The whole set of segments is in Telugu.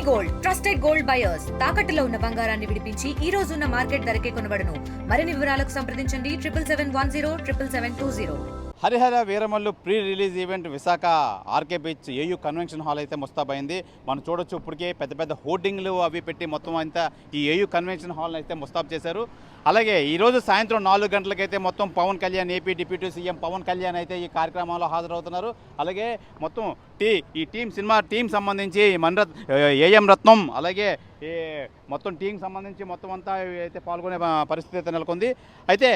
గోల్డ్ ట్రస్టెడ్ గోల్డ్ బయర్స్ తాకట్టులో ఉన్న బంగారాన్ని విడిపించి ఈ రోజు ఉన్న మార్కెట్ ధరకే కొనబడును. మరిన్ని వివరాలకు సంప్రదించండి 77107720. Harihara Veeramallu pre release event Visakha RK beach AU convention hall అయితే ముస్తాబైంది. మనం చూడొచ్చు ఇప్పటికే పెద్ద పెద్ద హోర్డింగ్లు అవి పెట్టి మొత్తం అంతా ఈ ఏయూ కన్వెన్షన్ హాల్ని అయితే ముస్తాబు చేశారు. అలాగే ఈరోజు సాయంత్రం 4 గంటలకైతే మొత్తం Pawan Kalyan AP deputy CM Pawan Kalyan అయితే ఈ కార్యక్రమంలో హాజరవుతున్నారు. అలాగే మొత్తం ఈ సినిమా టీం సంబంధించి ఏఎం రత్నం అలాగే ఈ మొత్తం టీంకి సంబంధించి మొత్తం అంతా అయితే పాల్గొనే పరిస్థితి అయితే నెలకొంది. అయితే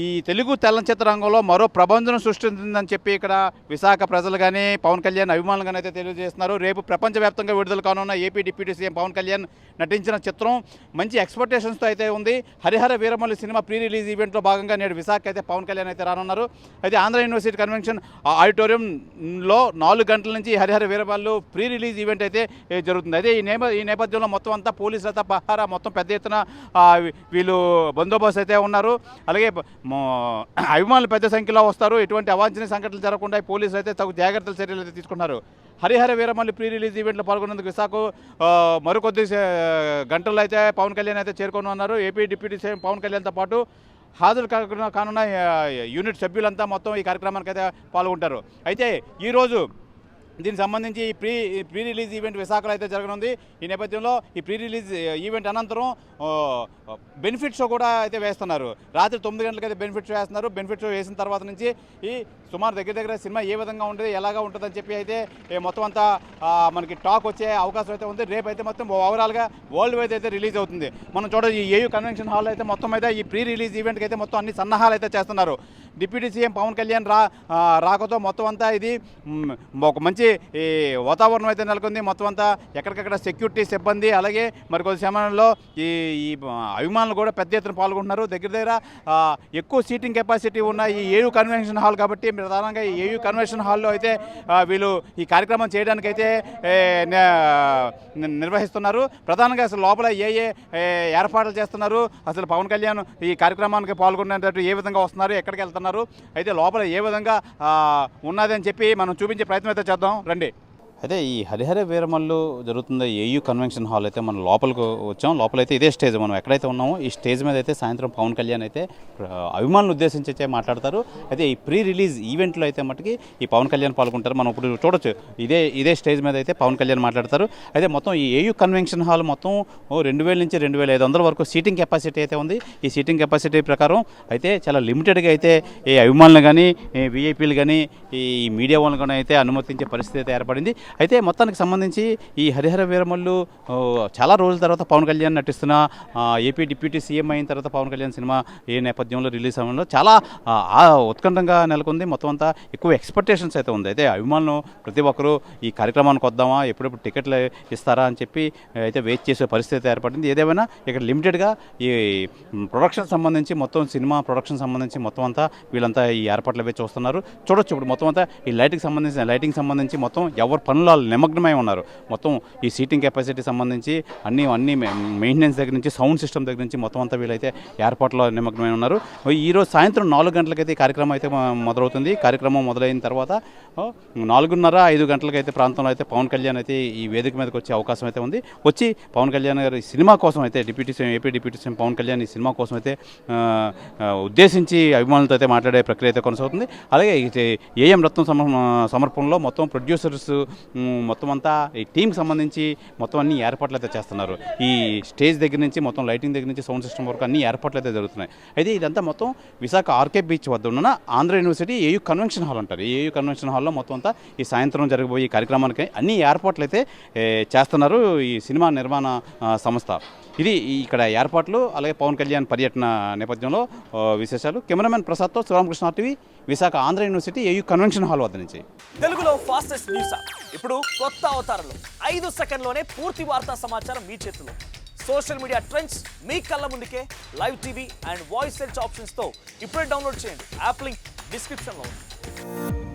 ఈ తెలుగు చలనచిత్ర రంగంలో మరో ప్రపంచం సృష్టించిందని చెప్పి ఇక్కడ విశాఖ ప్రజలు కానీ పవన్ కళ్యాణ్ అభిమానులు కానీ అయితే తెలియజేస్తున్నారు. రేపు ప్రపంచవ్యాప్తంగా విడుదల కానున్న AP deputy CM Pawan Kalyan నటించిన చిత్రం మంచి ఎక్స్పెక్టేషన్స్తో అయితే ఉంది. హరిహర వీరమల్లి సినిమా ప్రీ రిలీజ్ ఈవెంట్లో భాగంగా నేడు విశాఖ అయితే పవన్ కళ్యాణ్ అయితే రానున్నారు. అయితే ఆంధ్ర యూనివర్సిటీ కన్వెన్షన్ ఆడిటోరియంలో 4 గంటల నుంచి Harihara Veeramallu pre release event అయితే జరుగుతుంది. అయితే ఈ నేపథ్యంలో మొత్తం అంతా పోలీసులతో పహారా మొత్తం పెద్ద ఎత్తున వీళ్ళు బందోబస్తు అయితే ఉన్నారు. అలాగే అభిమానులు పెద్ద సంఖ్యలో వస్తారు. ఎటువంటి అవాంఛనీయ సంఘటనలు జరగకుండా పోలీసులు అయితే తగు జాగ్రత్తల చర్యలు అయితే తీసుకున్నారు. హరిహర వీరమల్లి ప్రీ రిలీజ్ ఈవెంట్లో పాల్గొనేందుకు విశాఖ మరికొద్ది గంటల్లో అయితే పవన్ కళ్యాణ్ అయితే చేరుకొని ఉన్నారు. ఏపీ డిప్యూటీ సీఎం పవన్ కళ్యాణ్తో పాటు హాజరు కానున్న యూనిట్ సభ్యులంతా మొత్తం ఈ కార్యక్రమానికి అయితే పాల్గొంటారు. అయితే ఈరోజు దీనికి సంబంధించి ప్రీ రిలీజ్ ఈవెంట్ విశాఖలో అయితే జరగనుంది. ఈ నేపథ్యంలో ఈ ప్రీ రిలీజ్ ఈవెంట్ అనంతరం బెనిఫిట్ షో కూడా అయితే వేస్తున్నారు. రాత్రి 9 గంటలకు అయితే బెనిఫిట్ షో వేస్తున్నారు. బెనిఫిట్ షో వేసిన తర్వాత నుంచి ఈ సుమారు దగ్గర సినిమా ఏ విధంగా ఉంటుంది ఎలాగా ఉంటుందని చెప్పి అయితే మొత్తం అంతా మనకి టాక్ వచ్చే అవకాశం అయితే ఉంది. రేపు అయితే మొత్తం ఓవరాల్గా వరల్డ్ వైడ్ అయితే రిలీజ్ అవుతుంది. మనం చూడవచ్చు ఈ ఏయూ కన్వెన్షన్ హాల్ అయితే మొత్తం అయితే ఈ ప్రీ రిలీజ్ ఈవెంట్కి అయితే మొత్తం అన్ని సన్నాహాలు అయితే చేస్తున్నారు. డిప్యూటీ సీఎం పవన్ కళ్యాణ్ రాకతో మొత్తం అంతా ఇది ఒక మంచి ఈ వాతావరణం అయితే నెలకొంది. మొత్తం అంతా ఎక్కడికక్కడ సెక్యూరిటీ సిబ్బంది అలాగే మరి కొద్ది సమయంలో ఈ అభిమానులు కూడా పెద్ద ఎత్తున పాల్గొంటున్నారు. దగ్గర ఎక్కువ సీటింగ్ కెపాసిటీ ఉన్న ఈ ఏయూ కన్వెన్షన్ హాల్ కాబట్టి ప్రధానంగా ఈ ఏయూ కన్వెన్షన్ హాల్లో అయితే వీళ్ళు ఈ కార్యక్రమం చేయడానికి అయితే నిర్వహిస్తున్నారు. ప్రధానంగా అసలు లోపల ఏ ఏర్పాట్లు చేస్తున్నారు, అసలు పవన్ కళ్యాణ్ ఈ కార్యక్రమానికి పాల్గొనేటట్టు ఏ విధంగా వస్తున్నారు, ఎక్కడికి వెళ్తున్నారు, అయితే లోపల ఏ విధంగా ఉన్నదని చెప్పి మనం చూపించే ప్రయత్నం అయితే చేద్దాం రండి. అయితే ఈ హరిహర వీరమల్లు జరుగుతున్న ఏయూ కన్వెన్షన్ హాల్ అయితే మనం లోపలికి వచ్చాం. లోపలైతే ఇదే స్టేజ్ మనం ఎక్కడైతే ఉన్నామో ఈ స్టేజ్ మీద అయితే సాయంత్రం పవన్ కళ్యాణ్ అయితే అభిమానులు ఉద్దేశించి అయితే మాట్లాడతారు. అయితే ఈ ప్రీ రిలీజ్ ఈవెంట్లో అయితే మటుకి ఈ పవన్ కళ్యాణ్ పాల్గొంటారు. మనం ఇప్పుడు చూడొచ్చు ఇదే స్టేజ్ మీద అయితే పవన్ కళ్యాణ్ మాట్లాడతారు. అయితే మొత్తం ఈ ఏయూ కన్వెన్షన్ హాల్ మొత్తం 2000 నుంచి 2500 వరకు సీటింగ్ కెపాసిటీ అయితే ఉంది. ఈ సీటింగ్ కెపాసిటీ ప్రకారం అయితే చాలా లిమిటెడ్గా అయితే ఈ అభిమానులు కానీ విఐపీలు కానీ ఈ మీడియా వాళ్ళని కానీ అయితే అనుమతించే పరిస్థితి అయితే ఏర్పడింది. అయితే మొత్తానికి సంబంధించి ఈ హరిహర వీరమల్లు చాలా రోజుల తర్వాత పవన్ కళ్యాణ్ నటిస్తున్న ఏపీ డిప్యూటీ సీఎం అయిన తర్వాత పవన్ కళ్యాణ్ సినిమా ఏ నేపథ్యంలో రిలీజ్ అవ్వడంలో చాలా ఉత్కంఠంగా నెలకొంది. మొత్తం అంతా ఎక్కువ ఎక్స్పెక్టేషన్స్ అయితే ఉంది. అయితే అభిమానులు ప్రతి ఒక్కరూ ఈ కార్యక్రమానికి వద్దామా, ఎప్పుడెప్పుడు టికెట్లు ఇస్తారా అని చెప్పి అయితే వెయిట్ చేసే పరిస్థితి ఏర్పడింది. ఏదేమైనా ఇక్కడ లిమిటెడ్గా ఈ ప్రొడక్షన్ సంబంధించి మొత్తం సినిమా ప్రొడక్షన్ సంబంధించి మొత్తం అంతా వీళ్ళంతా ఈ ఏర్పాట్లు అవి చూస్తున్నారు. చూడొచ్చు ఇప్పుడు మొత్తం అంతా ఈ లైటింగ్ సంబంధించి మొత్తం ఎవరు పనులు నిమగ్నమై ఉన్నారు. మొత్తం ఈ సీటింగ్ కెపాసిటీ సంబంధించి అన్ని మెయింటెనెన్స్ దగ్గర నుంచి సౌండ్ సిస్టమ్ దగ్గర నుంచి మొత్తం అంతా వీళ్ళైతే ఏర్పాట్లో నిమగ్నమై ఉన్నారు. ఈరోజు సాయంత్రం 4 గంటలకైతే ఈ కార్యక్రమం అయితే మొదలవుతుంది. కార్యక్రమం మొదలైన తర్వాత 4:30-5 గంటలకైతే ప్రాంతంలో అయితే పవన్ కళ్యాణ్ అయితే ఈ వేదిక మీదకి వచ్చే అవకాశం అయితే ఉంది. వచ్చి పవన్ కళ్యాణ్ గారు సినిమా కోసం అయితే AP deputy CM Pawan Kalyan ఈ సినిమా కోసం అయితే ఉద్దేశించి అభిమానులతో అయితే మాట్లాడే ప్రక్రియ అయితే కొనసాగుతుంది. అలాగే ఏఎం రత్నం సమర్పణలో మొత్తం ప్రొడ్యూసర్స్ మొత్తం అంతా ఈ టీంకి సంబంధించి మొత్తం అన్ని ఏర్పాట్లు అయితే చేస్తున్నారు. ఈ స్టేజ్ దగ్గర నుంచి మొత్తం లైటింగ్ దగ్గర నుంచి సౌండ్ సిస్టమ్ వరకు అన్ని ఏర్పాట్లు అయితే జరుగుతున్నాయి. అయితే ఇదంతా మొత్తం విశాఖ ఆర్కే బీచ్ వద్ద ఉన్న Andhra university AU convention hall అంటారు. ఈ ఏయూ కన్వెన్షన్ హాల్లో మొత్తం అంతా ఈ సాయంత్రం జరగబోయే కార్యక్రమానికి అన్ని ఏర్పాట్లు అయితే చేస్తున్నారు ఈ సినిమా నిర్మాణ సంస్థ. ఇది ఇక్కడ ఏర్పాట్లు అలాగే పవన్ కళ్యాణ్ పర్యటన నేపథ్యంలో విశేషాలు. కెమెరామెన్ ప్రసాద్తో Sivaramakrishna TV Visakha Andhra university AU convention hall వద్ద నుంచి. తెలుగులో ఫాస్టెస్ట్ న్యూస్ ఇప్పుడు కొత్త అవతారంలో 5 సెకండ్లోనే పూర్తి వార్తా సమాచారం మీ చేతిలో. సోషల్ మీడియా ట్రెండ్స్ మీ కళ్ళ ముందుకే live TV and voice search ఆప్షన్స్తో ఇప్పుడే డౌన్లోడ్ చేయండి. యాప్ లింక్ డిస్క్రిప్షన్లో ఉంది.